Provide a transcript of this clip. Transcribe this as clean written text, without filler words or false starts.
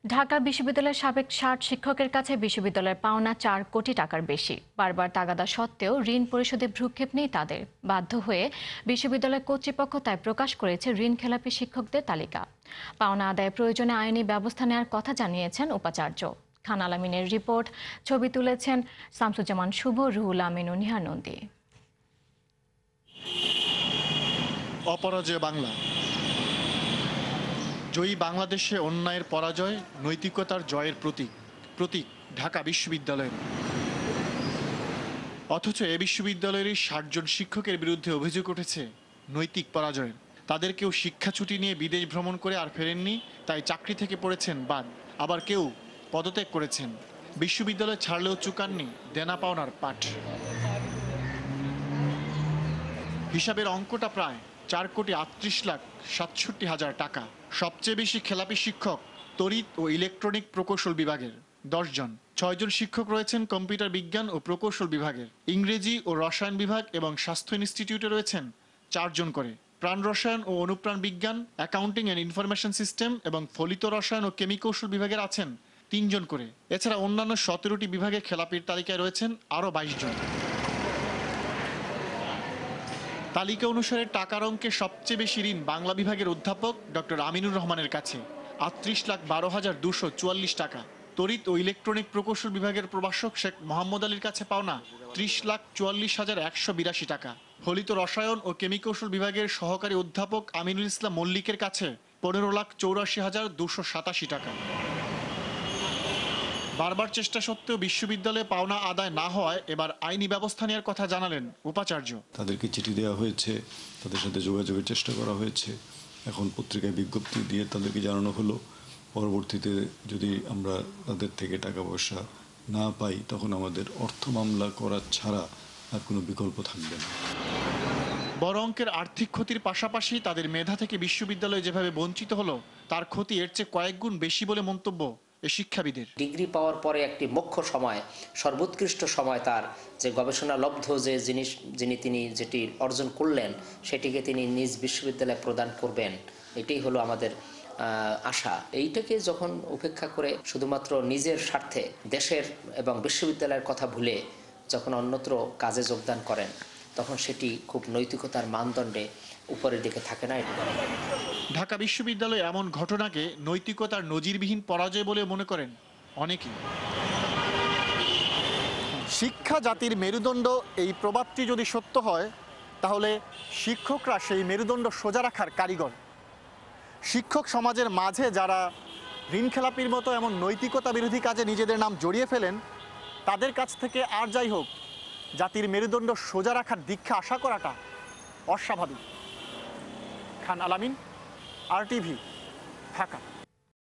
ঢাকা বিশ্ববিদ্যালয়ের সাবেক ৬০ শিক্ষকের কাছে বিশ্ববিদ্যালয়ের পাওনা ৪ কোটি টাকার বেশি। বারবার তাগাদা সত্ত্বেও ঋণ পরিশোধে ভ্রুক্ষেপ নেই তাদের। বাধ্য হয়ে বিশ্ববিদ্যালয় কর্তৃপক্ষ তাই প্রকাশ করেছে ঋণখেলাপি শিক্ষকদের তালিকা। পাওনা আদায়ে প্রয়োজনে আইনি ব্যবস্থা নেওয়ার কথা জানিয়েছেন উপাচার্য। খান আলামিনের রিপোর্ট। ছবি তুলেছেন শামসুজ্জামান শুভ, রুহুল আমিন ও নিহার নন্দী। অপরাজয় বাংলা, জয়ী বাংলাদেশে অন্যায়ের পরাজয়, নৈতিকতার জয়ের প্রতীক ঢাকা বিশ্ববিদ্যালয়ের। অথচ এ বিশ্ববিদ্যালয়েরই ৬০ জন শিক্ষকের বিরুদ্ধে অভিযোগ উঠেছে নৈতিক পরাজয়ের। তাদের কেউ শিক্ষা ছুটি নিয়ে বিদেশ ভ্রমণ করে আর ফেরেননি, তাই চাকরি থেকে পড়েছেন বাদ। আবার কেউ পদত্যাগ করেছেন, বিশ্ববিদ্যালয় ছাড়লেও চুকাননি দেনা পাওনার পাঠ। হিসাবের অঙ্কটা প্রায় ৪,৩৮,৬৭,০০০ টাকা। সবচেয়ে বেশি খেলাপি শিক্ষক তড়িৎ ও ইলেকট্রনিক প্রকৌশল বিভাগের ১০ জন। ৬ জন শিক্ষক রয়েছেন কম্পিউটার বিজ্ঞান ও প্রকৌশল বিভাগের। ইংরেজি ও রসায়ন বিভাগ এবং স্বাস্থ্য ইনস্টিটিউটে রয়েছেন ৪ জন করে। প্রাণ রসায়ন ও অনুপ্রাণ বিজ্ঞান, অ্যাকাউন্টিং অ্যান্ড ইনফরমেশন সিস্টেম এবং ফলিত রসায়ন ও কেমিকৌশল বিভাগের আছেন ৩ জন করে। এছাড়া অন্যান্য ১৭টি বিভাগে খেলাপির তালিকায় রয়েছেন আরও ২২ জন। তালিকা অনুসারে টাকার অঙ্কে সবচেয়ে বেশি ঋণ বাংলা বিভাগের অধ্যাপক ডক্টর আমিনুর রহমানের কাছে ৩৮,১২,২৪৪ টাকা। তড়িৎ ও ইলেকট্রনিক প্রকৌশল বিভাগের প্রভাষক শেখ মোহাম্মদ আলীর কাছে পাওনা ৩০,৪৪,১৮২ টাকা। ফলিত রসায়ন ও কেমিকৌশল বিভাগের সহকারী অধ্যাপক আমিনুল ইসলাম মল্লিকের কাছে ১৫,৮৪,২৮৭ টাকা। বারবার চেষ্টা সত্ত্বেও বিশ্ববিদ্যালয়ে পাওনা আদায় না হওয়ায় এবার আইনি ব্যবস্থা নেওয়ার কথা জানালেন উপাচার্য। তাদেরকে চিঠি দেওয়া হয়েছে, তাদের সাথে যোগাযোগের চেষ্টা করা হয়েছে। এখন পত্রিকায় বিজ্ঞপ্তি দিয়ে তাদেরকে জানানো হলো, পরবর্তীতে যদি আমরা তাদের থেকে টাকা পয়সা না পাই তখন আমাদের অর্থ মামলা করা ছাড়া আর কোনো বিকল্প থাকবে না। বড় অঙ্কের আর্থিক ক্ষতির পাশাপাশি তাদের মেধা থেকে বিশ্ববিদ্যালয় যেভাবে বঞ্চিত হলো তার ক্ষতি এর চেয়ে কয়েক গুণ বেশি বলে মন্তব্য এ শিক্ষাবিদের। ডিগ্রি পাওয়ার পরে একটি মুখ্য সময়, সর্বোৎকৃষ্ট সময় তার যে গবেষণালব্ধ যে জিনিস তিনি যেটি অর্জন করলেন সেটিকে তিনি নিজ বিশ্ববিদ্যালয়ে প্রদান করবেন, এটাই হলো আমাদের আশা। এইটাকে যখন উপেক্ষা করে শুধুমাত্র নিজের স্বার্থে দেশের এবং বিশ্ববিদ্যালয়ের কথা ভুলে যখন অন্যত্র কাজে যোগদান করেন তখন সেটি খুব নৈতিকতার মানদণ্ডে উপরের দিকে থাকে না। এটা ঢাকা বিশ্ববিদ্যালয়ে এমন ঘটনাকে নৈতিকতার নজিরবিহীন পরাজয় বলে মনে করেন অনেকেই। শিক্ষা জাতির মেরুদণ্ড, এই প্রবাদটি যদি সত্য হয় তাহলে শিক্ষকরা সেই মেরুদণ্ড সোজা রাখার কারিগর। শিক্ষক সমাজের মাঝে যারা ঋণখেলাপির মতো এমন নৈতিকতা বিরোধী কাজে নিজেদের নাম জড়িয়ে ফেলেন তাদের কাছ থেকে আর যাই হোক জাতির মেরুদণ্ড সোজা রাখার দীক্ষা আশা করাটা অস্বাভাবিক। খান আলামিন, RTV, ঢাকা।